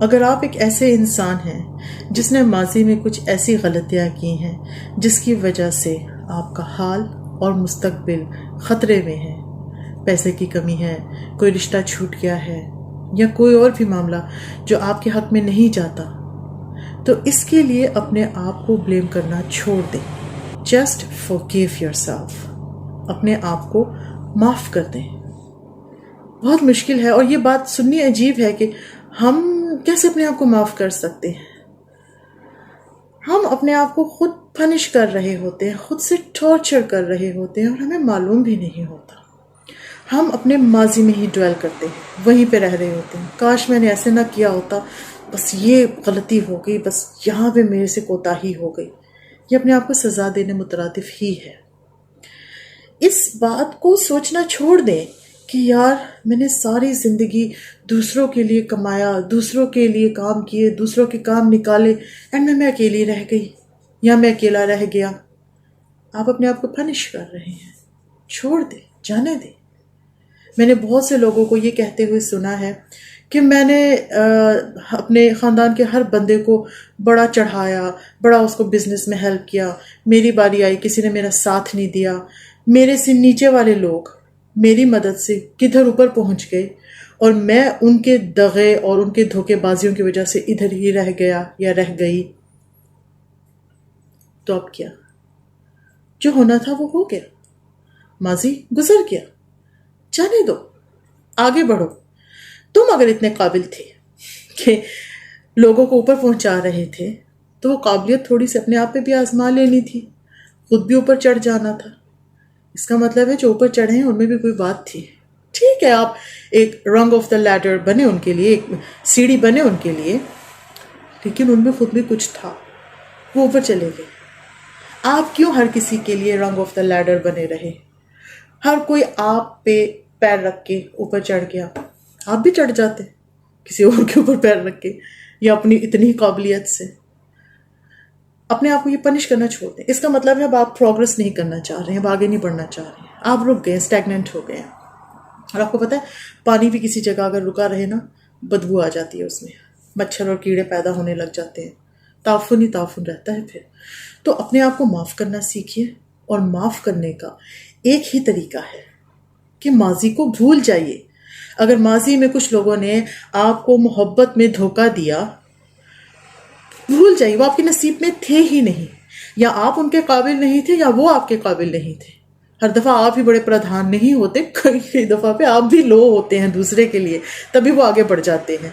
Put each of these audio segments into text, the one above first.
اگر آپ ایک ایسے انسان ہیں جس نے ماضی میں کچھ ایسی غلطیاں کی ہیں جس کی وجہ سے آپ کا حال اور مستقبل خطرے میں ہے، پیسے کی کمی ہے، کوئی رشتہ چھوٹ گیا ہے یا کوئی اور بھی معاملہ جو آپ کے حق میں نہیں جاتا، تو اس کے لیے اپنے آپ کو بلیم کرنا چھوڑ دیں. Just forgive yourself. اپنے آپ کو معاف کر دیں. بہت مشکل ہے اور یہ بات سننی عجیب ہے کہ ہم کیسے اپنے آپ کو معاف کر سکتے ہیں. ہم اپنے آپ کو خود پنش کر رہے ہوتے ہیں، خود سے ٹارچر کر رہے ہوتے ہیں اور ہمیں معلوم بھی نہیں ہوتا. ہم اپنے ماضی میں ہی ڈویل کرتے ہیں، وہیں پہ رہ رہے ہوتے ہیں. کاش میں نے ایسے نہ کیا ہوتا، بس یہ غلطی ہو گئی، بس یہاں پہ میرے سے کوتاہی ہو گئی. یہ اپنے آپ کو سزا دینے مترادف ہی ہے. اس بات کو سوچنا چھوڑ دیں کہ یار میں نے ساری زندگی دوسروں کے لیے کمایا، دوسروں کے لیے کام کیے، دوسروں کے کام نکالے، اینڈ میں اکیلی رہ گئی یا میں اکیلا رہ گیا. آپ اپنے آپ کو پنش کر رہے ہیں. چھوڑ دیں، جانے دیں. میں نے بہت سے لوگوں کو یہ کہتے ہوئے سنا ہے کہ میں نے اپنے خاندان کے ہر بندے کو بڑا چڑھایا، بڑا اس کو بزنس میں ہیلپ کیا، میری باری آئی کسی نے میرا ساتھ نہیں دیا، میرے سے نیچے والے لوگ میری مدد سے کدھر اوپر پہنچ گئے اور میں ان کے دغے اور ان کے دھوکے بازیوں کی وجہ سے ادھر ہی رہ گیا یا رہ گئی. تو اب کیا؟ جو ہونا تھا وہ ہو گیا، ماضی گزر گیا، جانے دو، آگے بڑھو. تم اگر اتنے قابل تھے کہ لوگوں کو اوپر پہنچا رہے تھے تو وہ قابلیت تھوڑی سی اپنے آپ پہ بھی آزما لینی تھی، خود بھی اوپر چڑھ جانا تھا. اس کا مطلب ہے جو اوپر چڑھے ہیں ان میں بھی کوئی بات تھی. ٹھیک ہے، آپ ایک رنگ آف دا لیڈر بنے ان کے لیے، ایک سیڑھی بنے ان کے لیے، لیکن ان میں خود بھی کچھ تھا، وہ اوپر چلے گئے. آپ کیوں ہر کسی کے لیے رنگ آف دا لیڈر بنے رہے؟ ہر کوئی آپ پہ پیر رکھ کے اوپر چڑھ گیا، آپ بھی چڑھ جاتے کسی اور کے اوپر پیر رکھ کے یا اپنی اتنی قابلیت سے. اپنے آپ کو یہ پنش کرنا چھوڑ دیں. اس کا مطلب ہے اب آپ پروگرس نہیں کرنا چاہ رہے ہیں، اب آگے نہیں بڑھنا چاہ رہے ہیں، آپ رک گئے، اسٹیگننٹ ہو گئے ہیں. اور آپ کو پتہ ہے پانی بھی کسی جگہ اگر رکا رہے نا بدبو آ جاتی ہے، اس میں مچھر اور کیڑے پیدا ہونے لگ جاتے ہیں، تعفن ہی تعفن رہتا ہے پھر. تو اپنے آپ کو معاف کرنا سیکھیے، اور معاف کرنے کا ایک ہی طریقہ ہے کہ ماضی کو بھول جائیے. اگر ماضی میں کچھ لوگوں نے آپ کو محبت میں دھوکہ دیا، بھول جائیے، وہ آپ کے نصیب میں تھے ہی نہیں، یا آپ ان کے قابل نہیں تھے یا وہ آپ کے قابل نہیں تھے. ہر دفعہ آپ ہی بڑے پردھان نہیں ہوتے، کئی دفعہ پہ آپ بھی لو ہوتے ہیں دوسرے کے لیے، تبھی وہ آگے بڑھ جاتے ہیں.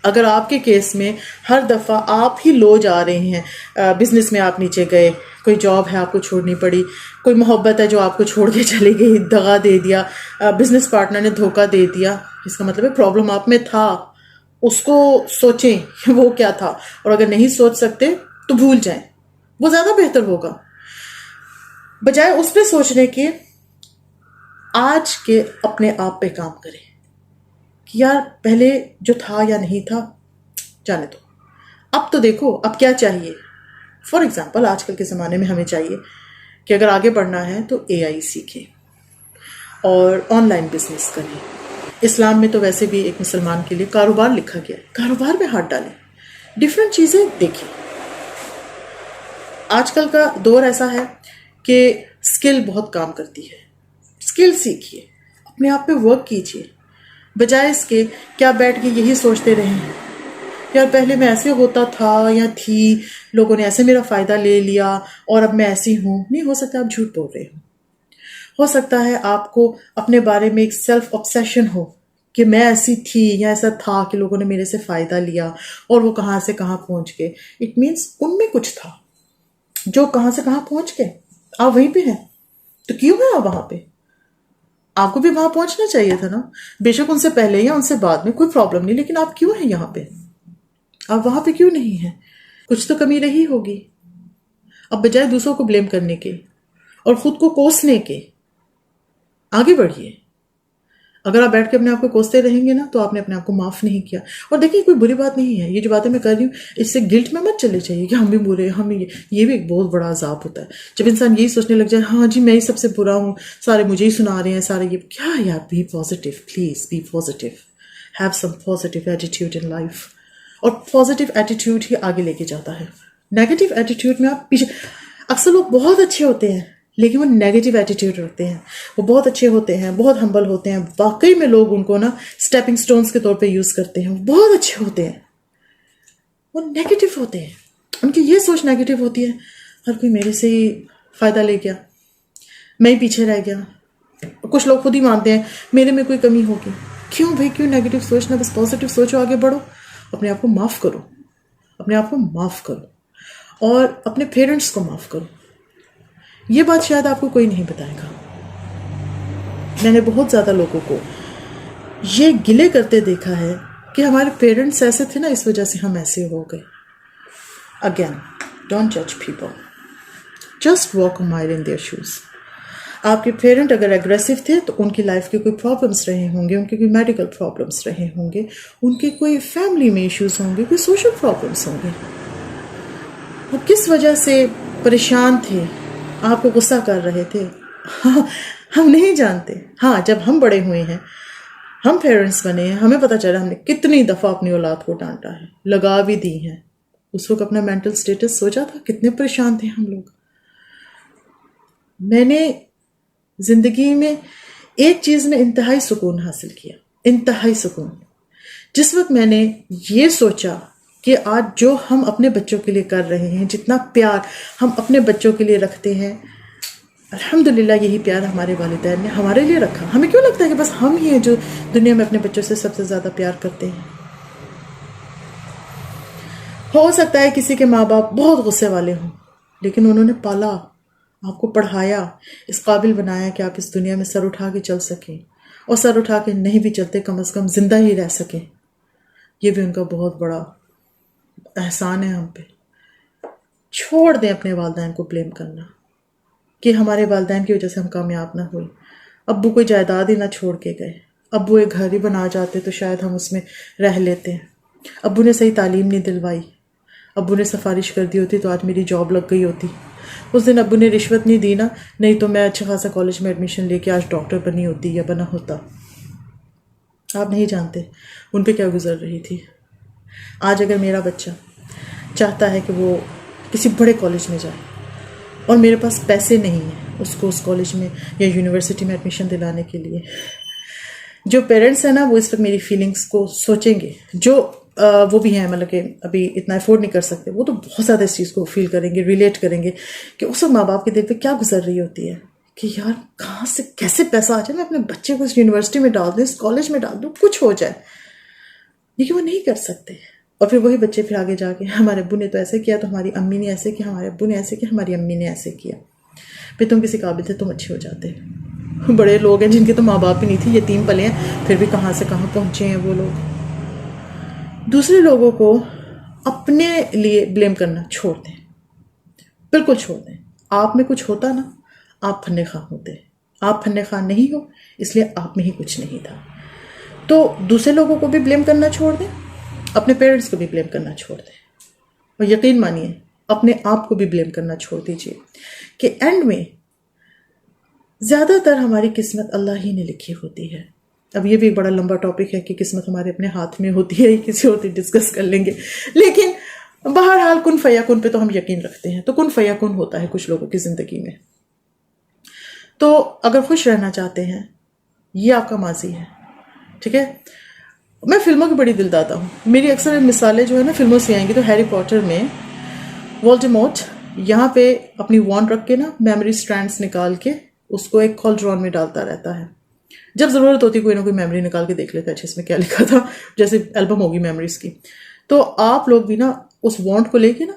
اگر آپ کے کیس میں ہر دفعہ آپ ہی لو جا رہے ہیں، بزنس میں آپ نیچے گئے، کوئی جاب ہے آپ کو چھوڑنی پڑی، کوئی محبت ہے جو آپ کو چھوڑ کے چلی گئی، دغا دے دیا، بزنس پارٹنر نے دھوکہ دے دیا، اس کا مطلب ہے پرابلم آپ میں تھا. اس کو سوچیں کہ وہ کیا تھا، اور اگر نہیں سوچ سکتے تو بھول جائیں، وہ زیادہ بہتر ہوگا بجائے اس پہ سوچنے کے. آج کے اپنے آپ پہ کام کریں کہ یار پہلے جو تھا یا نہیں تھا جانے دو، اب تو دیکھو اب کیا چاہیے. فار ایگزامپل آج کل کے زمانے میں ہمیں چاہیے کہ اگر آگے بڑھنا ہے تو AI سیکھیں اور آن لائن بزنس کریں. اسلام میں تو ویسے بھی ایک مسلمان کے لیے کاروبار لکھا گیا ہے، کاروبار میں ہاتھ ڈالیں، ڈیفرنٹ چیزیں دیکھیں. آج کل کا دور ایسا ہے کہ اسکل بہت کام کرتی ہے، اسکل سیکھیے، اپنے آپ پہ ورک کیجیے، بجائے اس کے کیا بیٹھ کے یہی سوچتے رہیں یار پہلے میں ایسے ہوتا تھا یا تھی، لوگوں نے ایسے میرا فائدہ لے لیا اور اب میں ایسی ہوں. نہیں ہو سکتا آپ جھوٹ بول رہے ہو سکتا ہے آپ کو اپنے بارے میں ایک سیلف آبسیشن ہو کہ میں ایسی تھی یا ایسا تھا کہ لوگوں نے میرے سے فائدہ لیا اور وہ کہاں سے کہاں پہنچ گئے. اٹ مینس ان میں کچھ تھا جو کہاں سے کہاں پہنچ گئے، آپ وہیں پہ ہیں. تو کیوں ہے آپ وہاں پہ؟ آپ کو بھی وہاں پہنچنا چاہیے تھا نا، بے شک ان سے پہلے یا ان سے بعد میں کوئی پرابلم نہیں، لیکن آپ کیوں ہیں یہاں پہ؟ آپ وہاں پہ کیوں نہیں ہیں؟ کچھ تو کمی رہی ہوگی. اب بجائے دوسروں کو بلیم کرنے کے اور خود کو کوسنے کے آگے بڑھیے. اگر آپ بیٹھ کے اپنے آپ کو کوستے رہیں گے نا تو آپ نے اپنے آپ کو معاف نہیں کیا. اور دیکھیں کوئی بری بات نہیں ہے، یہ جو باتیں میں کر رہی ہوں اس سے گلٹ میں مت چلے جائیے کہ ہم بھی برے، ہم یہ بھی ایک بہت بڑا عذاب ہوتا ہے جب انسان یہی سوچنے لگ جائے ہاں جی میں ہی سب سے برا ہوں، سارے مجھے ہی سنا رہے ہیں، سارے یہ کیا. یار be positive, please be positive, have some positive attitude in life. اور پازیٹیو ایٹیٹیوڈ ہی آگے لے کے جاتا ہے. نیگیٹو ایٹیٹیوڈ میں آپ پیچھے. اکثر لوگ بہت اچھے ہوتے ہیں لیکن وہ نیگیٹو ایٹیٹیوڈ رکھتے ہیں. وہ بہت اچھے ہوتے ہیں, بہت ہمبل ہوتے ہیں, واقعی میں لوگ ان کو نا اسٹیپنگ سٹونز کے طور پہ یوز کرتے ہیں. وہ بہت اچھے ہوتے ہیں, وہ نیگیٹو ہوتے ہیں. ان کی یہ سوچ نیگیٹو ہوتی ہے, ہر کوئی میرے سے ہی فائدہ لے گیا, میں ہی پیچھے رہ گیا. کچھ لوگ خود ہی مانتے ہیں میرے میں کوئی کمی ہوگی. کیوں بھائی, کیوں نیگیٹو سوچنا؟ بس پازیٹیو سوچو, آگے بڑھو, اپنے آپ کو معاف کرو, اپنے آپ کو معاف کرو اور اپنے پیرنٹس کو معاف کرو. یہ بات شاید آپ کو کوئی نہیں بتائے گا. میں نے بہت زیادہ لوگوں کو یہ گلے کرتے دیکھا ہے کہ ہمارے پیرنٹس ایسے تھے نا, اس وجہ سے ہم ایسے ہو گئے. اگین, ڈونٹ جج people, just walk a mile in their shoes. آپ کے پیرنٹ اگر ایگریسو تھے تو ان کی لائف کے کوئی پرابلمس رہے ہوں گے, ان کے کوئی میڈیکل پرابلمس رہے ہوں گے, ان کے کوئی فیملی میں ایشوز ہوں گے, کوئی سوشل پرابلمس ہوں گے. وہ کس وجہ سے پریشان تھے, آپ کو غصہ کر رہے تھے, ہم نہیں جانتے. ہاں, جب ہم بڑے ہوئے ہیں, ہم پیرنٹس بنے ہیں, ہمیں پتہ چلا ہم نے کتنی دفعہ اپنی اولاد کو ڈانٹا ہے, لگا بھی دی ہیں. اس وقت اپنا مینٹل سٹیٹس سوچا تھا, کتنے پریشان تھے ہم لوگ. میں نے زندگی میں ایک چیز میں انتہائی سکون حاصل کیا, انتہائی سکون. جس وقت میں نے یہ سوچا کہ آج جو ہم اپنے بچوں کے لیے کر رہے ہیں, جتنا پیار ہم اپنے بچوں کے لیے رکھتے ہیں, الحمدللہ یہی پیار ہمارے والدین نے ہمارے لیے رکھا. ہمیں کیوں لگتا ہے کہ بس ہم ہی ہیں جو دنیا میں اپنے بچوں سے سب سے زیادہ پیار کرتے ہیں؟ ہو سکتا ہے کسی کے ماں باپ بہت غصے والے ہوں, لیکن انہوں نے پالا, آپ کو پڑھایا, اس قابل بنایا کہ آپ اس دنیا میں سر اٹھا کے چل سکیں, اور سر اٹھا کے نہیں بھی چلتے کم از کم زندہ ہی رہ سکیں. یہ بھی ان کا بہت بڑا احسان ہے ہم پہ. چھوڑ دیں اپنے والدین کو بلیم کرنا کہ ہمارے والدین کی وجہ سے ہم کامیاب نہ ہوئے. ابو کوئی جائیداد ہی نہ چھوڑ کے گئے, ابو ایک گھر ہی بنا جاتے تو شاید ہم اس میں رہ لیتے. ابو نے صحیح تعلیم نہیں دلوائی, ابو نے سفارش کر دی ہوتی تو آج میری جاب لگ گئی ہوتی. اس دن ابو نے رشوت نہیں دی نا, نہیں تو میں اچھا خاصا کالج میں ایڈمیشن لے کے آج ڈاکٹر بنی ہوتی یا بنا ہوتا. آپ نہیں جانتے ان پہ کیا گزر رہی تھی. آج اگر میرا بچہ چاہتا ہے کہ وہ کسی بڑے کالج میں جائے اور میرے پاس پیسے نہیں ہیں اس کو اس کالج میں یا یونیورسٹی میں ایڈمیشن دلانے کے لیے, جو پیرنٹس ہیں نا وہ اس وقت میری فیلنگس کو سوچیں گے. جو وہ بھی ہیں مطلب کہ ابھی اتنا افورڈ نہیں کر سکتے, وہ تو بہت زیادہ اس چیز کو فیل کریں گے, ریلیٹ کریں گے کہ اس وقت ماں باپ کے دل پہ کیا گزر رہی ہوتی ہے کہ یار کہاں سے کیسے پیسہ آ جائے, میں اپنے بچے کو اس یونیورسٹی میں ڈال دوں, اس کالج میں ڈال دوں, کچھ ہو جائے. لیکن وہ نہیں کر سکتے. اور پھر وہی بچے پھر آگے جا کے ہمارے ابو نے تو ایسے کیا, تو ہماری امی نے ایسے کیا, ہمارے ابو نے ایسے کیا, ہماری امی نے ایسے کیا. پھر تم کسی قابل تھے, تم اچھے ہو جاتے. بڑے لوگ ہیں جن کے تو ماں باپ بھی نہیں تھے, یتیم پلے ہیں, پھر بھی کہاں سے کہاں پہنچے ہیں وہ لوگ. دوسرے لوگوں کو اپنے لیے بلیم کرنا چھوڑ دیں, بالکل چھوڑ دیں. آپ میں کچھ ہوتا نا, آپ فن خواہ ہوتے. آپ فن خواہ نہیں ہو, اس لیے آپ میں ہی کچھ نہیں تھا. تو دوسرے لوگوں کو بھی بلیم کرنا چھوڑ دیں, اپنے پیرنٹس کو بھی بلیم کرنا چھوڑ دیں, اور یقین مانیے اپنے آپ کو بھی بلیم کرنا چھوڑ دیجئے کہ اینڈ میں زیادہ تر ہماری قسمت اللہ ہی نے لکھی ہوتی ہے. اب یہ بھی ایک بڑا لمبا ٹاپک ہے کہ قسمت ہمارے اپنے ہاتھ میں ہوتی ہے, کسی اور دن ڈسکس کر لیں گے. لیکن بہرحال کن فیکون پہ تو ہم یقین رکھتے ہیں, تو کن فیکون ہوتا ہے کچھ لوگوں کی زندگی میں. تو اگر خوش رہنا چاہتے ہیں, یہ آپ کا ماضی ہے, ٹھیک ہے. میں فلموں کی بڑی دلداتا ہوں, میری اکثر مثالیں جو ہے نا فلموں سے آئیں گی. تو ہیری پوٹر میں وولڈیمورٹ یہاں پہ اپنی وانڈ رکھ کے نا میموری سٹرینڈز نکال کے اس کو ایک کالڈرون میں ڈالتا رہتا ہے. جب ضرورت ہوتی کوئی نہ کوئی میموری نکال کے دیکھ لیتا ہے اس میں کیا لکھا تھا, جیسے البم ہوگی میموریز کی. تو آپ لوگ بھی نا اس وانڈ کو لے کے نا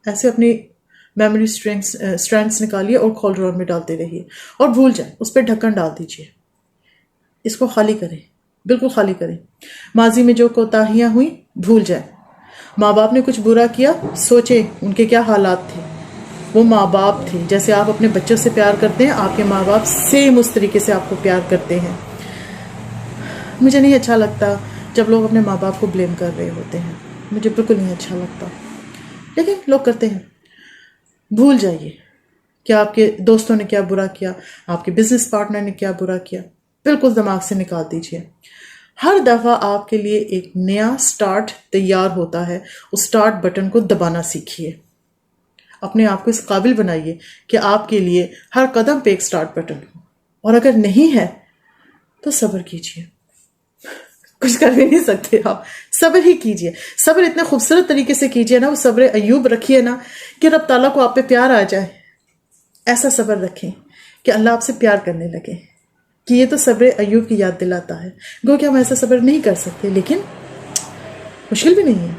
ایسے اپنی میموری سٹرینڈز نکالیے اور کالڈرون میں ڈالتے رہیے, اور بھول جائیں, اس پہ ڈھکن ڈال دیجیے, اس کو خالی کریں, بالکل خالی کریں. ماضی میں جو کوتاہیاں ہوئیں بھول جائیں. ماں باپ نے کچھ برا کیا, سوچیں ان کے کیا حالات تھے. وہ ماں باپ تھے, جیسے آپ اپنے بچوں سے پیار کرتے ہیں آپ کے ماں باپ سیم اس طریقے سے آپ کو پیار کرتے ہیں. مجھے نہیں اچھا لگتا جب لوگ اپنے ماں باپ کو بلیم کر رہے ہوتے ہیں, مجھے بالکل نہیں اچھا لگتا, لیکن لوگ کرتے ہیں. بھول جائیے کہ آپ کے دوستوں نے کیا برا کیا, آپ کے بزنس پارٹنر نے کیا برا کیا, بالکل دماغ سے نکال دیجیے. ہر دفعہ آپ کے لیے ایک نیا سٹارٹ تیار ہوتا ہے، اس سٹارٹ بٹن کو دبانا سیکھیے، اپنے آپ کو اس قابل بنائیے کہ آپ کے لیے ہر قدم پہ ایک سٹارٹ بٹن ہو، اور اگر نہیں ہے تو صبر کیجیے، کچھ کر بھی نہیں سکتے آپ، صبر ہی کیجیے، صبر اتنے خوبصورت طریقے سے کیجیے نا، وہ صبر ایوب رکھیے نا کہ رب تعالیٰ کو آپ پہ پیار آ جائے، ایسا صبر رکھیں کہ اللہ آپ سے پیار کرنے لگے، کہ یہ تو صبر ایوب کی یاد دلاتا ہے۔ گو کہ ہم ایسا صبر نہیں کر سکتے، لیکن مشکل بھی نہیں ہے،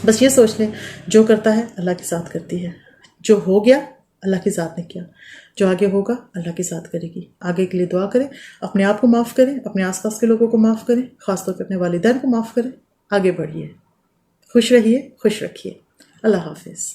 بس یہ سوچ لیں جو کرتا ہے اللہ کے ساتھ کرتی ہے، جو ہو گیا اللہ کی ذات نے کیا، جو آگے ہوگا اللہ کی ذات کرے گی۔ آگے کے لیے دعا کریں، اپنے آپ کو معاف کریں، اپنے آس پاس کے لوگوں کو معاف کریں، خاص طور پہ اپنے والدین کو معاف کریں، آگے بڑھیے، خوش رہیے، خوش رکھیے۔ اللہ حافظ۔